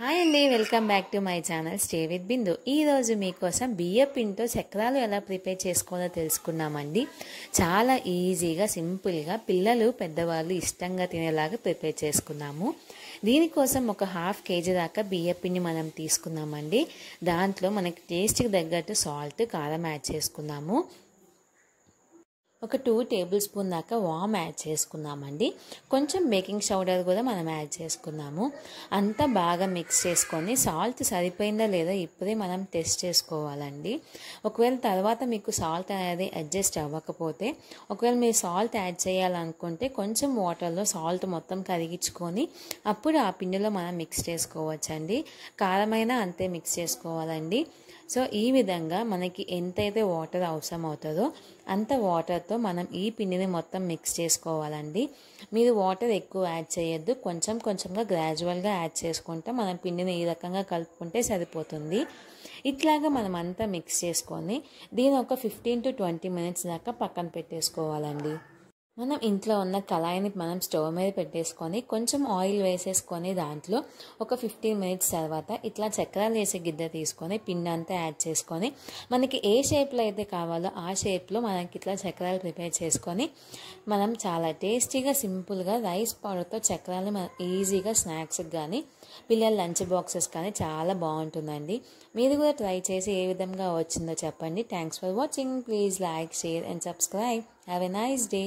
Hi అండి, welcome back to my channel stay with Bindu. ఈరోజు మీకోసం బియ్యం పిండితో చక్రాలు ఎలా ప్రిపేర్ చేసుకోవాలో తెలుసుకున్నామండి. చాలా ఈజీగా సింపుల్గా పిల్లలు పెద్దవాళ్ళు ఇష్టంగా తినేలాగా ప్రిపేర్ చేసుకున్నాము. దీనికోసం ఒక ½ కేజీ దాకా బియ్యం పిండి మనం తీసుకున్నామండి. దాంట్లో మనకి టేస్ట్కి తగ్గట్టు సాల్ట్, కారం యాడ్ చేసుకున్నాము. ఒక 2 టేబుల్ స్పూన్ దాకా వామ్ యాడ్ చేసుకున్నామండి. కొంచెం బేకింగ్ పౌడర్ కూడా మనం యాడ్ చేసుకున్నాము. అంతా బాగా మిక్స్ చేసుకొని సాల్ట్ సరిపోయిందా లేదా ఇప్పుడే మనం టెస్ట్ చేసుకోవాలండి. ఒకవేళ తర్వాత మీకు సాల్ట్ అనేది అడ్జస్ట్ అవ్వకపోతే, ఒకవేళ మీరు సాల్ట్ యాడ్ చేయాలనుకుంటే కొంచెం వాటర్లో సాల్ట్ మొత్తం కరిగించుకొని అప్పుడు ఆ పిండిలో మనం మిక్స్ చేసుకోవచ్చండి. కారమైనా అంతే మిక్స్ చేసుకోవాలండి. సో ఈ విధంగా మనకి ఎంతైతే వాటర్ అవసరం అవుతుందో అంత వాటర్తో మనం ఈ పిండిని మొత్తం మిక్స్ చేసుకోవాలండి. మీరు వాటర్ ఎక్కువ యాడ్ చేయొద్దు, కొంచెంగా గ్రాడ్యువల్గా యాడ్ చేసుకుంటే మనం పిండిని ఈ రకంగా కలుపుకుంటే సరిపోతుంది. ఇట్లాగా మనం అంతా మిక్స్ చేసుకొని దీని ఒక 15 to 20 మినిట్స్ దాకా పక్కన పెట్టేసుకోవాలండి. మనం ఇంట్లో ఉన్న కళాయిని మనం స్టవ్ మీద పెట్టేసుకొని కొంచెం ఆయిల్ వేసేసుకొని దాంట్లో ఒక 15 మినిట్స్ తర్వాత ఇట్లా చక్రాలు వేసే గిద్దె తీసుకొని పిండి అంతా యాడ్ చేసుకొని మనకి ఏ షేప్లో అయితే కావాలో ఆ షేప్లో మనకి ఇట్లా చక్రాలు ప్రిపేర్ చేసుకొని మనం చాలా టేస్టీగా సింపుల్గా రైస్ పౌడర్తో చక్రాలు మనం ఈజీగా స్నాక్స్కి కానీ పిల్లల లంచ్ బాక్సెస్ కానీ చాలా బాగుంటుందండి. మీరు కూడా ట్రై చేసి ఏ విధంగా వచ్చిందో చెప్పండి. Thanks for watching. Please like, share and subscribe. Have a nice day.